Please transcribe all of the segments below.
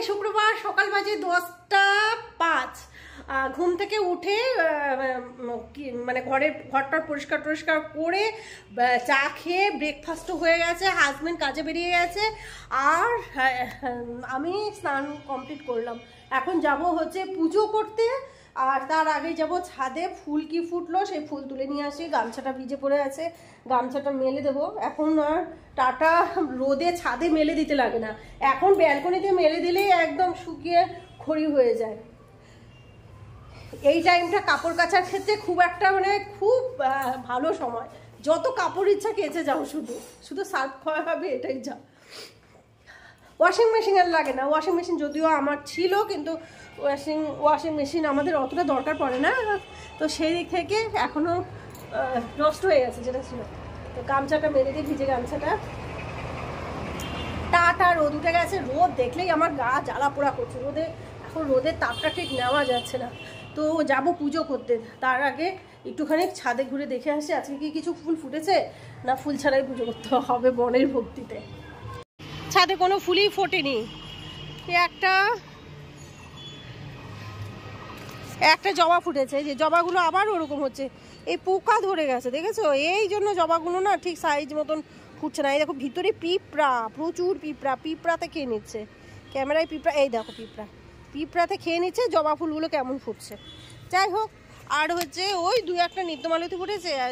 শুক্রবার সকাল বাজে 10:05। ঘুম থেকে উঠে মানে ঘরটা পরিষ্কার করে চা খেয়ে ব্রেকফাস্টও হয়ে গেছে, হাজবেন্ড কাজে বেরিয়ে গেছে, আর আমি স্নান কমপ্লিট করলাম। এখন যাব হচ্ছে পুজো করতে, আর তার আগে যাব ছাদে। ফুল কি ফুটলো সেই ফুল তুলে নিয়ে আসি। গামছাটা ভিজে পড়ে আছে, গামছাটা মেলে দেবো। এখন আর টাটা রোদে ছাদে মেলে দিতে লাগে না, এখন ব্যালকনিতে মেলে দিলেই একদম শুকিয়ে খড়ি হয়ে যায়। এই টাইমটা কাপড় কাচার ক্ষেত্রে খুব একটা মানে খুব ভালো সময়, যত কাপড় ইচ্ছা কেচে যাও, শুধু সার্ফ খাওয়া হবে, এটাই যা। ওয়াশিং মেশিন আর লাগে না। ওয়াশিং মেশিন যদিও আমার ছিল, কিন্তু ওয়াশিং মেশিন আমাদের অতটা দরকার পড়ে না, তো সেই দিক থেকে এখনও নষ্ট হয়ে গেছে যেটা ছিল। তো গামছাটা মেরে দিই, ভিজে গামছাটা। টাটা রোদ উঠে গেছে, রোদ দেখলেই আমার গা জ্বালা পোড়া করছে। এখন রোদের তাপটা ঠিক নেওয়া যাচ্ছে না। তো যাব পুজো করতে, তার আগে একটুখানি ছাদে ঘুরে দেখে আসি আজকে কি কিছু ফুল ফুটেছে, না ফুল ছাড়াই পুজো করতে হবে বনের ভক্তিতে। ছাদে কোনো ফুলই ফোটেনি। একটা জবা ফুটেছে, যে জবাগুলো আবার ওরকম হচ্ছে, এই পোকা ধরে গেছে, দেখেছো? এই জন্য জবাগুলো না ঠিক সাইজ মতন ফুটছে না। এই দেখো ভিতরে পিঁপড়া, প্রচুর পিঁপড়াতে খেয়ে নিচ্ছে। ক্যামেরায় পিঁপড়া, এই দেখো পিঁপড়াতে খেয়ে নিচ্ছে জবা ফুলগুলো কেমন ফুটছে। যাই হোক, আর হচ্ছে ওই দুই একটা নিত্যমালতি ফুটেছে, আর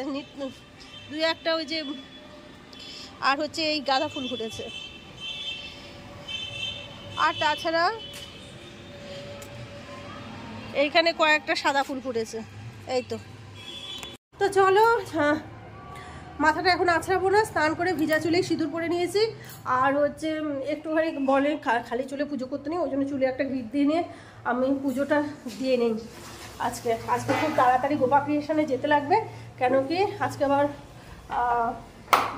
দুই একটা ওই যে, আর হচ্ছে এই গাঁদা ফুল ফুটেছে, আর তাছাড়া এইখানে কয়েকটা সাদা ফুল ফুটেছে। এই তো চলো, মাথাটা এখন আছড়াবো না, স্নান করে ভিজা চুলে সিঁদুর পরে নিয়েছি। আর হচ্ছে একটুখানি বলে খালি চুলে পুজো করতে নেই, ওই জন্য চুলে একটা গ্রিপ দিয়ে নিয়ে আমি পুজোটা দিয়ে নেই। আজকে খুব তাড়াতাড়ি গোপা ক্রিয়েশনে যেতে লাগবে, কেন কি আজকে আবার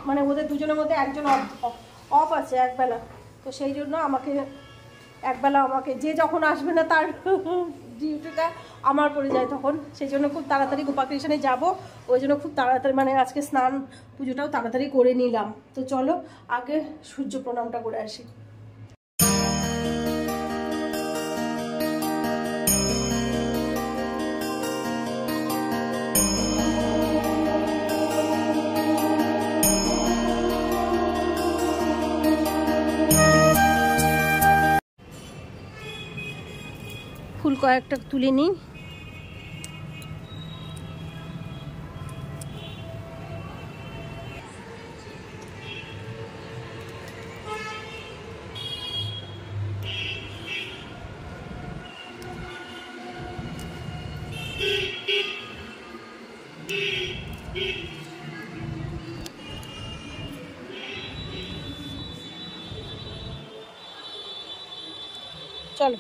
মানে ওদের দুজনের মধ্যে একজন অফ আছে একবেলা, তো সেই জন্য একবেলা আমাকে যে যখন আসবে না তার ডিউটিটা আমার পড়ে যায় তখন, সেই জন্য খুব তাড়াতাড়ি গোপা ক্রিয়েশনে যাবো। ওই জন্য খুব তাড়াতাড়ি মানে আজকে স্নান পুজোটাও তাড়াতাড়ি করে নিলাম। তো চলো আগে সূর্য প্রণামটা করে আসি। ফুল কয়েকটা তুলে নিই। চলো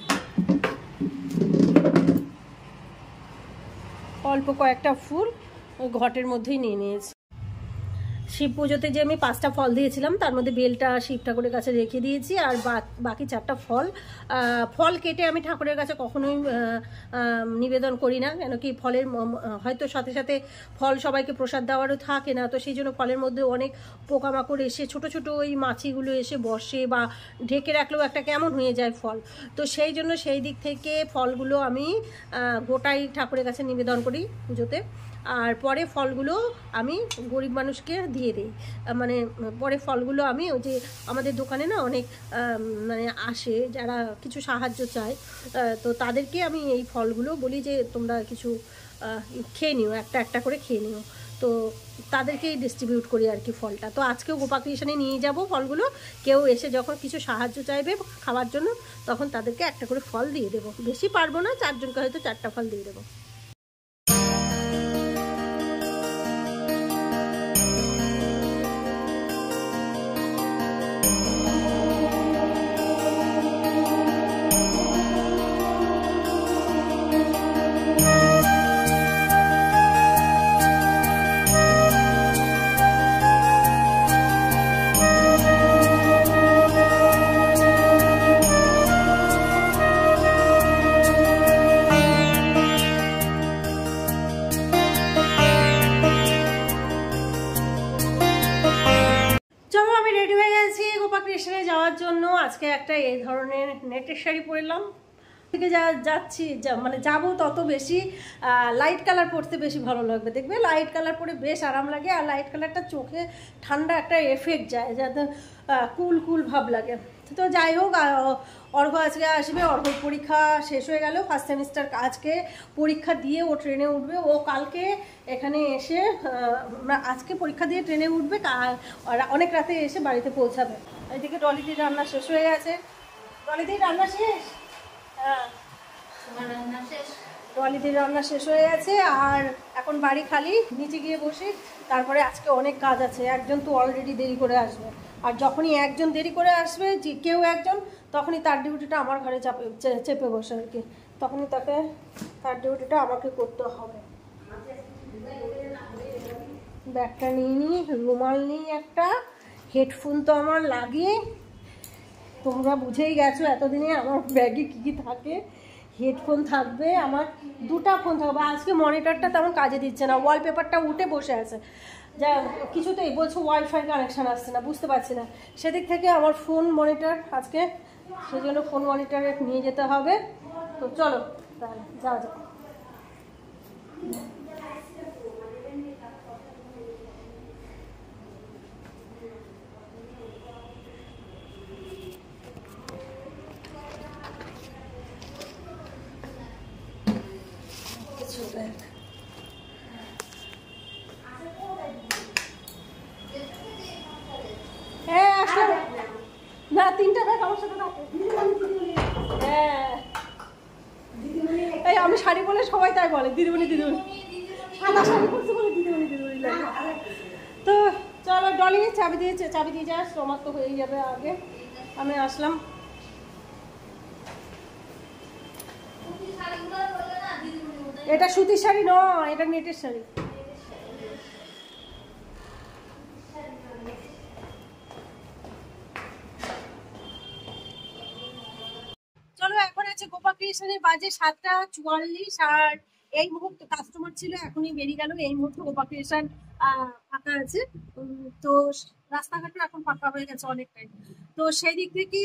অল্প কয়েকটা ফুল ওই ঘটের মধ্যেই নিয়ে নিয়েছি। শিব পুজোতে যে আমি 5টা ফল দিয়েছিলাম, তার মধ্যে বেলটা শিব ঠাকুরের কাছে রেখে দিয়েছি, আর বাকি 4টা ফল কেটে আমি ঠাকুরের কাছে কখনোই নিবেদন করি না, কেন কি ফলের হয়তো সাথে সাথে ফল সবাইকে প্রসাদ দেওয়ারও থাকে না, তো সেই জন্য ফলের মধ্যে অনেক পোকামাকড় এসে ছোট ওই মাছিগুলো এসে বসে, বা ঢেকে রাখলেও একটা কেমন হয়ে যায় ফল। তো সেই জন্য সেই দিক থেকে ফলগুলো আমি গোটাই ঠাকুরের কাছে নিবেদন করি পুজোতে। আর পরে ফলগুলো আমি গরিব মানুষকে দিয়ে দিই, মানে পরে ফলগুলো আমি ওই যে আমাদের দোকানে না অনেক মানে আসে যারা কিছু সাহায্য চায়, তো তাদেরকে আমি এই ফলগুলো বলি যে তোমরা কিছু খেয়ে নিও, একটা করে খেয়ে নিও, তো তাদেরকেই ডিস্ট্রিবিউট করি আর কি ফলটা। তো আজকেও গোপা ক্রিয়েশনে নিয়ে যাব ফলগুলো, কেউ এসে যখন কিছু সাহায্য চাইবে খাওয়ার জন্য তখন তাদেরকে একটা করে ফল দিয়ে দেবো। বেশি পারবো না, 4 জনকে হয়তো 4টা ফল দিয়ে দেবো। ক্রিয়েশনে যাওয়ার জন্য আজকে একটা এই ধরনের নেটের শাড়ি পরলাম, থেকে যাচ্ছি মানে যাবো তত বেশি লাইট কালার পরতে বেশি ভালো লাগবে। দেখবে লাইট কালার পরে বেশ আরাম লাগে, আর লাইট কালারটা চোখে ঠান্ডা একটা এফেক্ট যায়, যাতে কুল কুল ভাব লাগে। তো যাই হোক, অর্ঘ্য আজকে আসবে, অর্ঘ্যর পরীক্ষা শেষ হয়ে গেল, ফার্স্ট সেমিস্টার আজকে পরীক্ষা দিয়ে ও ট্রেনে উঠবে। ও কালকে এখানে এসে আজকে পরীক্ষা দিয়ে ট্রেনে উঠবে, অনেক রাতে এসে বাড়িতে পৌঁছাবে। এদিকে ডলিদির রান্না শেষ হয়ে গেছে। ডলিদির রান্না শেষ? হ্যাঁ, ডলিদির রান্না শেষ হয়ে গেছে, আর এখন বাড়ি খালি। নিচে গিয়ে বসি, তারপরে আজকে অনেক কাজ আছে। একজন তো অলরেডি দেরি করে আসবে, আর যখনই একজন দেরি করে আসবে, যে কেউ একজন, তখনই তার ডিউটিটা আমার ঘরে চেপে বসে আর কি, তখনই তার ডিউটিটা আমাকে করতে হবে। ব্যাগটা নিয়ে নিই, রুমাল নিই একটা, হেডফোন তো আমার লাগে, তোমরা বুঝেই গেছো এতদিনে আমার ব্যাগে কী কী থাকে। হেডফোন থাকবে, আমার দুটা ফোন থাকবে। আজকে মনিটরটা তেমন কাজে দিচ্ছে না, ওয়ালপেপারটা উঠে বসে আছে, যা কিছুতেই বলছো ওয়াইফাই কানেকশান আসছে না, বুঝতে পারছি না। সেদিক থেকে আমার ফোন মনিটর আজকে, সেই জন্য ফোন মনিটরে নিয়ে যেতে হবে। তো চলো তাহলে যাওয়া যাক। হ্যাঁ আসলে না, 3টা ব্যাগ আমার সাথে থাকে। হ্যাঁ, এই আমি শাড়ি বলে সবাই তাই বলে দিদিমণি দিদিমণি, সাদা শাড়ি পরছে বলে দিদিমণি দিদিমণি লাগে। তো চলো, ডলি চাবি দিয়ে যাস, তোমার তো হয়ে যাবে আগে, আমি আসলাম। এটা সুতির শাড়ি নয়, এটা নেটের শাড়ি। চলো, এখন আছে গোপা ক্রিয়েশনে, বাজে 7টা 44, আর এই মুহূর্তে কাস্টমার ছিল, এখনই বেরিয়ে গেল। এই মুহূর্তে গোপা ক্রিয়েশন ফাঁকা আছে। তো রাস্তাঘাটও এখন ফাঁকা হয়ে গেছে অনেকটাই। তো সেই দিক থেকে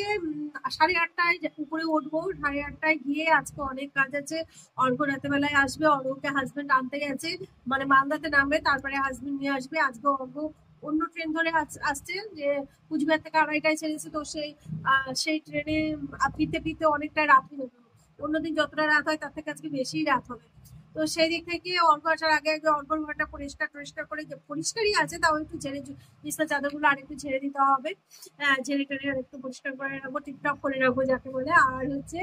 8:30টায় উপরে উঠবো, 8:30টায় গিয়ে আজকে অনেক কাজ আছে। অর্ঘ্য রাতেবেলায় আসবে, অর্ঘ্যকে হাজবেন্ড আনতে গেছে, মানে মালদাতে নামবে, তারপরে হাজবেন্ড নিয়ে আসবে। আজকে অর্ঘ্য অন্য ট্রেন ধরে আসছে, যে কুচবিহার থেকে 2:30টায় ছেড়েছে, তো সেই ট্রেনে ফিরতে ফিরতে অনেকটা রাত হয়ে যাবে। অন্যদিন যতটা রাত হয় তার থেকে আজকে বেশি রাত হবে। তো সেই দিক থেকে অর্ঘ্য আসার আগে আগে অর্ঘ্যর ঘরটা পরিষ্কার করে, পরিষ্কারই আছে, তাও একটু ঝেড়ে বিছানা চাদরগুলো আরেকটু ঝেড়ে দিতে হবে, ঝেড়ে টেড়ে একটু পরিষ্কার করে রাখবো, টিপটপ করে রাখবো যাকে বলে। আর হচ্ছে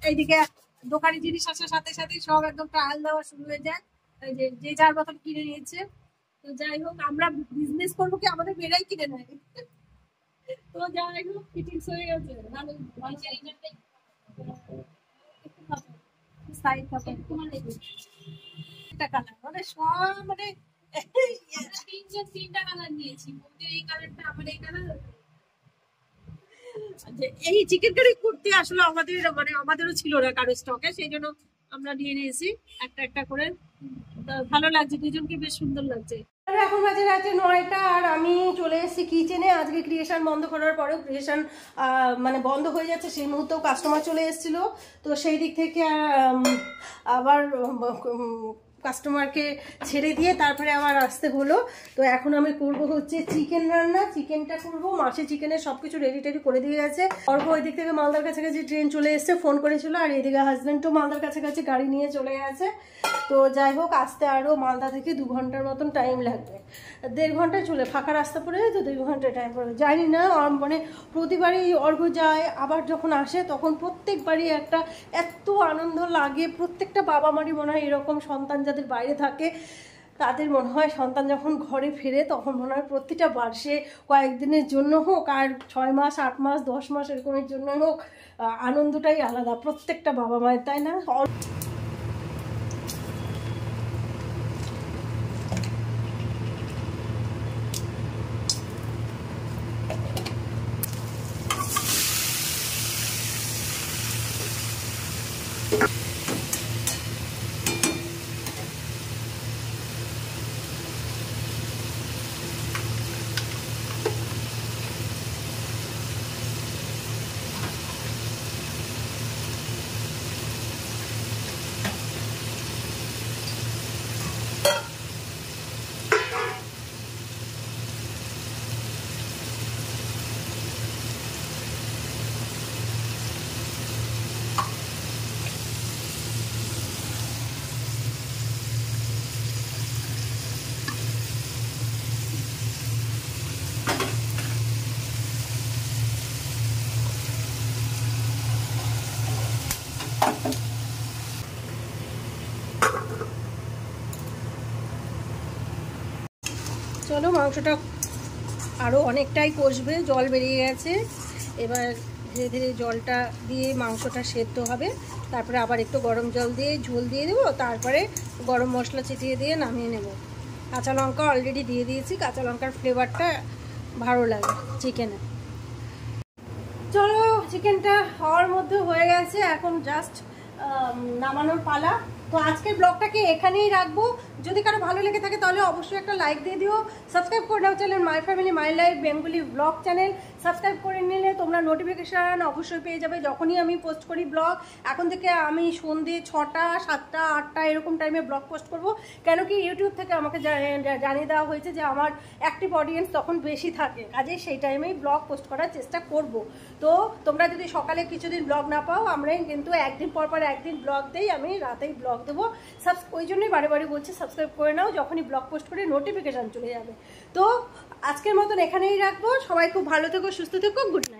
এইদিকে দোকানে জিনিস আসার সাথে সাথে সব একদম ট্রায়াল দেওয়া শুরু হয়ে যায়, যে যার মতন কিনে নিয়েছে। তো যাই হোক, আমরা বিজনেস করবো কি আমাদের মেয়েরাই কিনে নেয়। তো যাই হোক, ফিটিংস হয়ে গেছে, ভালো সাইড কাপড় কালার, মানে সব মানে 3টা কালার নিয়েছি, এই কালারটা আমার, এই কালার। এই চিকেন কারি কুর্তি আসলে আমাদেরও ছিল না কারো স্টকে, সেই জন্য আমরা নিয়ে নিয়েছি একটা একটা করে। ভালো লাগছে, দুজনকে বেশ সুন্দর লাগছে। এখন বাজে রাতে 9টা, আর আমি চলে এসেছি কিচেনে। আজকে ক্রিয়েশন বন্ধ করার পরেও ক্রিয়েশন মানে বন্ধ হয়ে যাচ্ছে, সেই মুহূর্তেও কাস্টমার চলে এসেছিল। তো সেই দিক থেকে আবার কাস্টমারকে ছেড়ে দিয়ে তারপরে আবার আসতে হলো। তো এখন আমি করব হচ্ছে চিকেন রান্না, চিকেনটা করবো। মাসে চিকেনের সবকিছু রেডি টেডি করে দিয়ে গেছে। অল্প ওই দিক থেকে মালদার কাছাকাছি ট্রেন চলে এসছে, ফোন করেছিল, আর এদিকে হাজবেন্ডও মালদার কাছাকাছি গাড়ি নিয়ে চলে গেছে। তো যাই হোক, আসতে আরও মালদা থেকে 2 ঘন্টার মতন টাইম লাগবে। 1.5 ঘন্টায় চলে, ফাঁকা রাস্তা পড়ে তো 2 ঘন্টা টাইম পড়ে। জানি না, মানে প্রতিবারই অর্ঘ্য যায়, আবার যখন আসে তখন প্রত্যেকবারই একটা এত আনন্দ লাগে। প্রত্যেকটা বাবা মারই মনে হয় এরকম, সন্তান যাদের বাইরে থাকে তাদের মনে হয় সন্তান যখন ঘরে ফেরে তখন মনে হয় প্রতিটা বার, সে কয়েকদিনের জন্য হোক আর 6 মাস 8 মাস 10 মাস এরকমের জন্য হোক, আনন্দটাই আলাদা প্রত্যেকটা বাবা মায়ের, তাই না? চলো মাংসটা আরও অনেকটাই কষবে, জল বেরিয়ে গেছে। এবার ধীরে ধীরে জলটা দিয়ে মাংসটা সেদ্ধ হবে, তারপরে আবার একটু গরম জল দিয়ে ঝোল দিয়ে দেবো, তারপরে গরম মশলা ছিটিয়ে দিয়ে নামিয়ে নেব। কাঁচা লঙ্কা অলরেডি দিয়ে দিয়েছি, কাঁচা লঙ্কার ফ্লেভারটা ভালো লাগে চিকেনে। চলো চিকেনটা হওয়ার মধ্যে হয়ে গেছে, এখন জাস্ট নামানোর পালা। তো আজকের ব্লগটাকে এখানেই রাখবো। যদি কারো ভালো লেগে থাকে তাহলে অবশ্যই একটা লাইক দিয়ে দিও, সাবস্ক্রাইব করে নাও channel my family my life Bengali blog channel. Subscribe করে নিলে তোমরা নোটিফিকেশান অবশ্যই পেয়ে যাবে যখনই আমি পোস্ট করি ব্লগ। এখন থেকে আমি সন্ধ্যে 6টা 7টা 8টা এরকম টাইমে ব্লগ পোস্ট করব, কেন কি ইউটিউব থেকে আমাকে জানিয়ে দেওয়া হয়েছে যে আমার অ্যাক্টিভ অডিয়েন্স তখন বেশি থাকে, কাজেই সেই টাইমেই ব্লগ পোস্ট করার চেষ্টা করব। তো তোমরা যদি সকালে কিছুদিন ব্লগ না পাও, আমরা কিন্তু একদিন পর পর একদিন ব্লগ দেই, আমি রাতেই ব্লগ দেবো। ওই জন্যই বারে বারে বলছি সাবস্ক্রাইব করে নাও, যখনই ব্লগ পোস্ট করে নোটিফিকেশান চলে যাবে। তো আজকের মতন এখানেই রাখবো। সবাই খুব ভালো থেকো, সুস্থ থেকো, গুড নাইট।